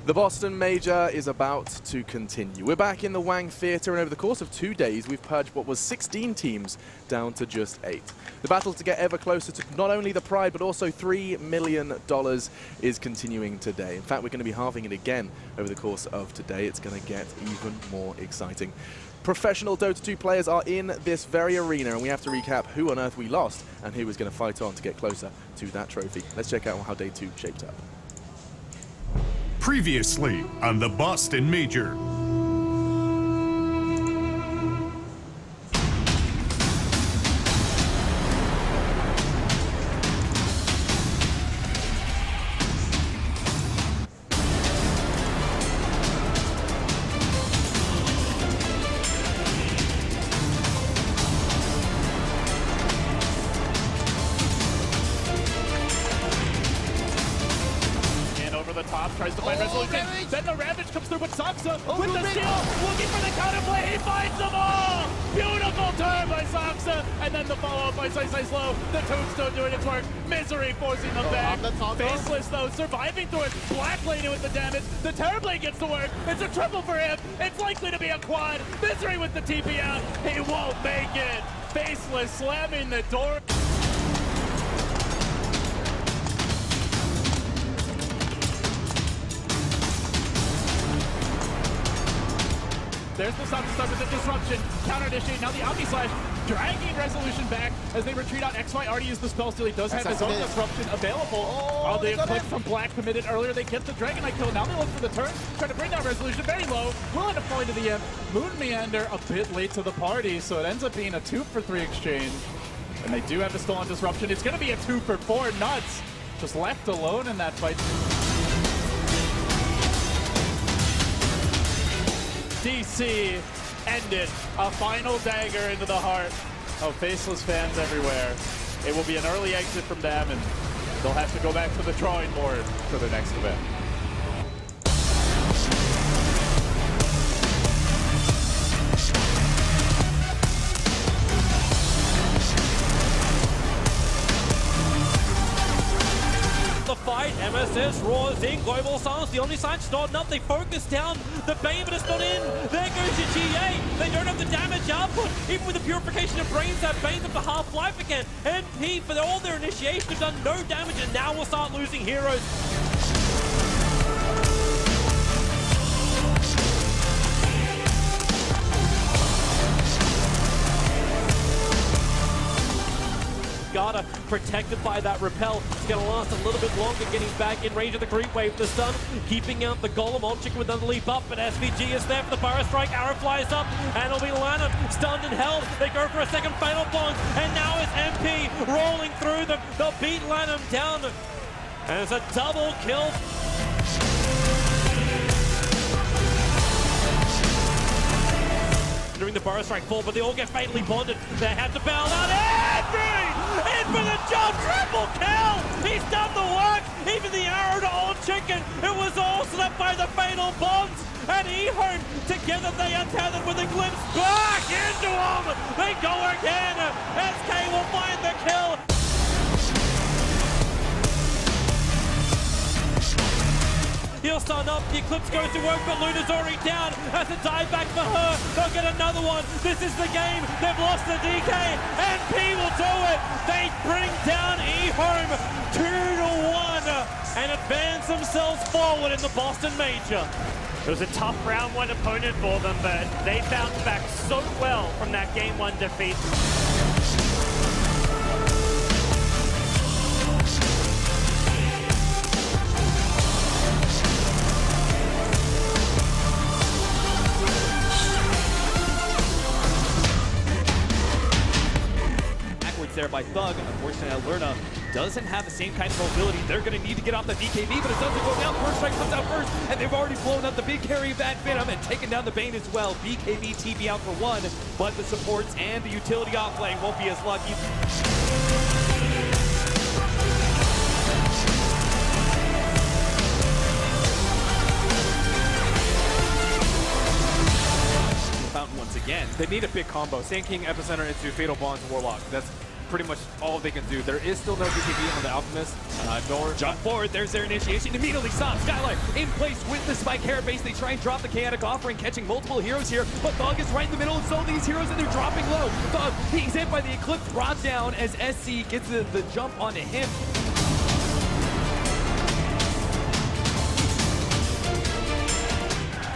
The Boston Major is about to continue. We're back in the Wang Theatre, and over the course of 2 days, we've purged what was 16 teams down to just 8. The battle to get ever closer to not only the Pride, but also $3 million is continuing today. In fact, we're going to be halving it again over the course of today. It's going to get even more exciting. Professional Dota 2 players are in this very arena, and we have to recap who on earth we lost and who is going to fight on to get closer to that trophy. Let's check out how Day 2 shaped up. Previously on the Boston Major. Over the top. stops, tries to find resolution. Ravage. Then the Ravage comes through, but Saksa with the Ravage. steal, looking for the counterplay. He finds them all! Beautiful turn by Saksa, and then the follow-up by Sai Slow. The Tombstone doing its work. Misery forcing them back. Faceless, though, surviving through it. Black laning with the damage. The Terrorblade gets to work. It's a triple for him. It's likely to be a quad. Misery with the TP out. He won't make it. Faceless slamming the door. There's the stop to start with the disruption. Counter initiate. Now the Omni Slash dragging Resolution back as they retreat out. XY already used the spell steal. He does have his own disruption available. Oh, the Eclipse from Black committed earlier. They get the Dragon Knight kill. Now they look for the turn. Trying to bring down Resolution very low. Will end up falling to the end. Moon Meander a bit late to the party, so it ends up being a 2-for-3 exchange. And they do have the stolen disruption. It's going to be a 2-for-4. Nuts just left alone in that fight. DC ended a final dagger into the heart of Faceless fans everywhere. It will be an early exit from them, and they'll have to go back to the drawing board for the next event. Fight, MSS roars in, Global Silence, the Omni Side starting up, they focus down the Bane, but it's not in. There goes your GA, they don't have the damage output, even with the Purification of Brains, that Bane's up to half-life again. NP, for all their initiation, have done no damage, and now we'll start losing heroes. Garda protected by that repel. It's going to last a little bit longer, getting back in range of the creep wave. The stun, keeping out the Golem. Onchik with another leap up, but SVG is there for the Burrow Strike. Arrow flies up, and it'll be Lanham stunned and held. They go for a second Fatal Bond, and now it's MP rolling through them. They'll beat Lanham down, and it's a double kill. During the Burrow Strike fall, but they all get fatally bonded. They have to bail out. In for the jump, triple kill! He's done the work! Even the arrow to Old Chicken, it was all slapped by the fatal bonds! And Ehome, together they untethered with a glimpse back into him! They go again! SK will find the kill! He'll stun up, the Eclipse goes to work, but Luna's already down. Has to dive back for her. They'll get another one. This is the game. They've lost the DK. And P will do it. They bring down Ehome 2-1 and advance themselves forward in the Boston Major. It was a tough round one opponent for them, but they bounced back so well from that game one defeat. There by Thug. Unfortunately, Alerna doesn't have the same kind of mobility. They're going to need to get off the BKB, but it doesn't go down. First Strike comes out first, and they've already blown up the big carry of that Venom and taken down the Bane as well. BKB TP out for one, but the supports and the utility offlane won't be as lucky. Fountain once again. They need a big combo. Sand King, Epicenter into Fatal Bonds, Warlock. That's pretty much all they can do. There is still no BKB on the Alchemist, nor jump forward. There's their initiation. Immediately stops. Skylight in place with the Spike Hair base. They try and drop the Chaotic Offering, catching multiple heroes here, but Thug is right in the middle, and so these heroes, and they're dropping low. Thug, he's hit by the Eclipse, brought down as SC gets the jump onto him.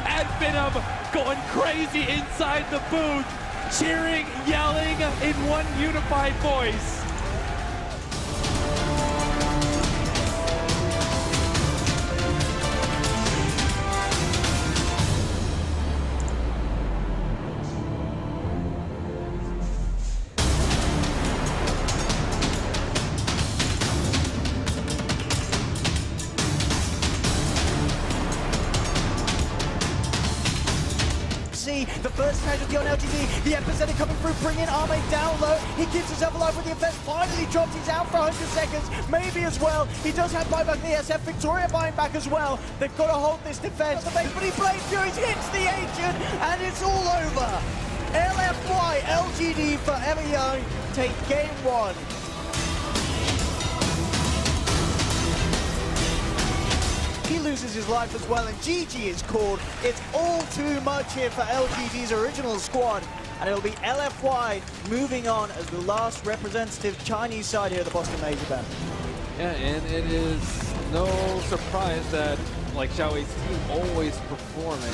And Venom going crazy inside the booth, cheering, yelling in one unified voice. The first casualty on LGD. The epicenter coming through, bringing Arme down low. He keeps himself alive with the effect. Finally drops. He's out for 100 seconds, maybe as well. He does have buyback in the SF. Victoria buying back as well. They've got to hold this defense. But he Blade Furies hits the Ancient, and it's all over. LFY, LGD Forever Young take game 1. He loses his life as well, and GG is called. It's all too much here for LGD's original squad, and it'll be LFY moving on as the last representative Chinese side here at the Boston Major Battle. Yeah, and it is no surprise that like Xiao Wei's team always performing.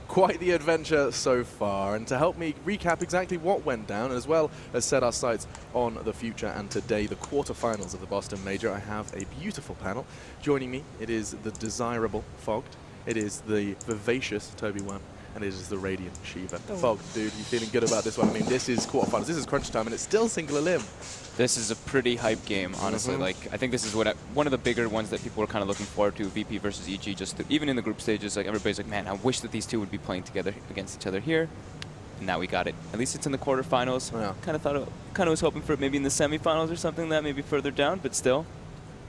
Quite the adventure so far, and to help me recap exactly what went down, as well as set our sights on the future and today, the quarterfinals of the Boston Major, I have a beautiful panel. Joining me, it is the desirable Fogged, it is the vivacious Toby1, and it is the radiant Shiva. Fogged, dude, you feeling good about this one? I mean, this is quarterfinals, this is crunch time, and it's still single elim. This is a pretty hype game, honestly. Like, I think this is what one of the bigger ones that people are kind of looking forward to. VP versus EG. Even in the group stages, like everybody's like, man, I wish that these two would be playing together against each other here. And now we got it. At least it's in the quarterfinals. Yeah. Kind of was hoping for it maybe in the semifinals or something that maybe further down, but still.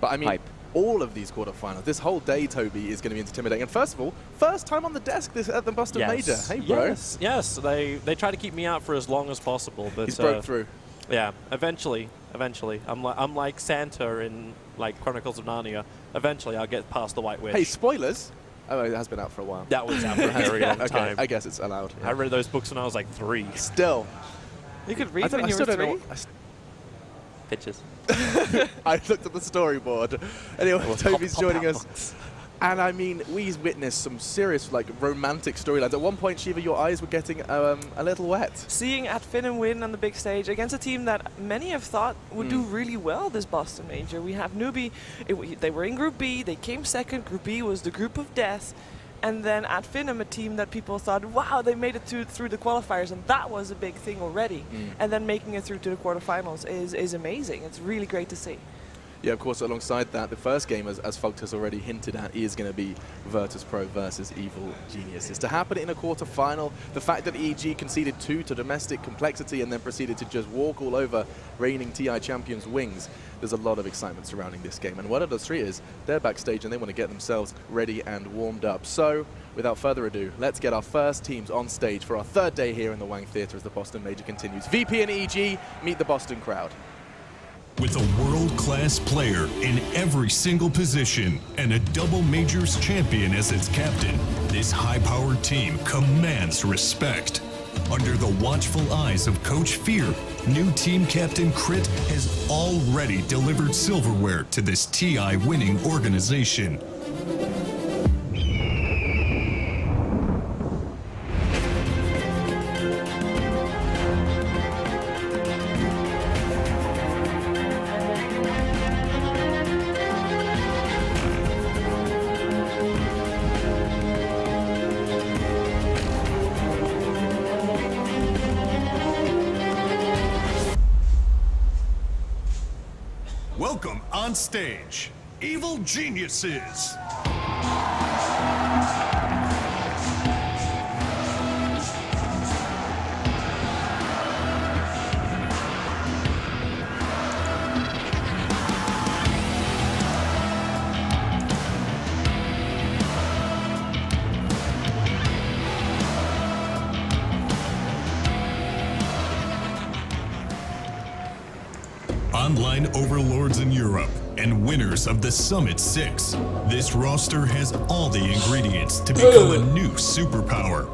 But I mean, hype. All of these quarterfinals, this whole day, Toby, is going to be intimidating. And first of all, first time on the desk at the Boston Major. Hey, bro. Yes. They try to keep me out for as long as possible, but he's broke through. Yeah, eventually. I'm like Santa in like Chronicles of Narnia. Eventually, I'll get past the White Witch. Hey, spoilers. Oh, it has been out for a while. That was out for a very long time. I guess it's allowed. Yeah. I read those books when I was like 3. Still. You could read when you were 3? Pictures. I looked at the storyboard. Anyway, Toby's joining us. And I mean, we witnessed some serious, like, romantic storylines. At one point, Shiva, your eyes were getting a little wet. Seeing Atfinem win on the big stage against a team that many have thought would do really well this Boston Major. We have Newbie. They were in Group B. They came second. Group B was the group of death. And then Atfinem, a team that people thought, wow, they made it through the qualifiers, and that was a big thing already. And then making it through to the quarterfinals is amazing. It's really great to see. Yeah, of course, alongside that, the first game, as Fogged has already hinted at, is going to be Virtus Pro versus Evil Geniuses. To happen in a quarterfinal, the fact that EG conceded 2 to Domestic Complexity and then proceeded to just walk all over reigning TI champions Wings, there's a lot of excitement surrounding this game. And what of the 3 is, they're backstage and they want to get themselves ready and warmed up. So, without further ado, let's get our first teams on stage for our 3rd day here in the Wang Theatre as the Boston Major continues. VP and EG meet the Boston crowd. With a world-class player in every single position and a double majors champion as its captain, this high-powered team commands respect. Under the watchful eyes of Coach Fear, new team captain Crit has already delivered silverware to this TI winning organization. Welcome on stage, Evil Geniuses. Online overlords in Europe and winners of the Summit 6. This roster has all the ingredients to become a new superpower.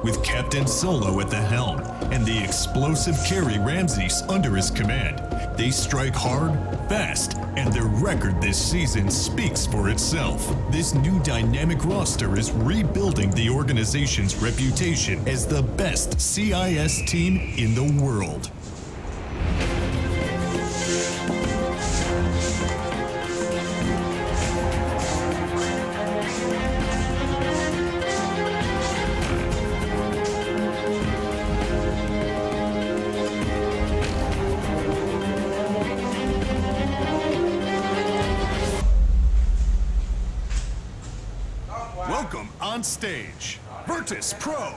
With Captain Solo at the helm and the explosive carry Ramses under his command, they strike hard, fast, and their record this season speaks for itself. This new dynamic roster is rebuilding the organization's reputation as the best CIS team in the world. Welcome on stage, Virtus Pro.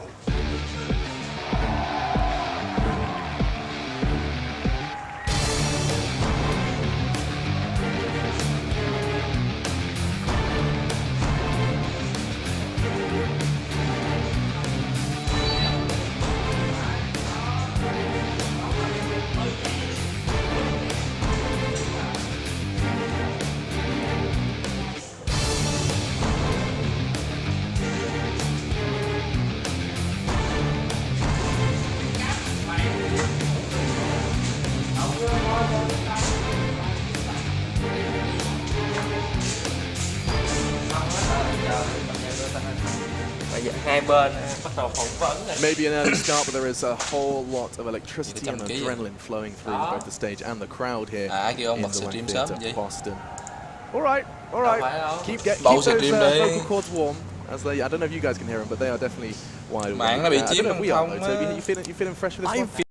Hai bên bắt đầu phỏng vấn này. Maybe an early start, but there is a whole lot of electricity and adrenaline flowing through both the stage and the crowd here kêu ông in bật the stream Wang sớm Theatre, vậy? Boston. All right, all right. Keep Bầu those stream đi. vocal cords warm. As they, I don't know if you guys can hear them, but they are definitely wide awake. Mạng nó bị I chiếm don't know if we are, không though. Toby, you feeling fresh for this one?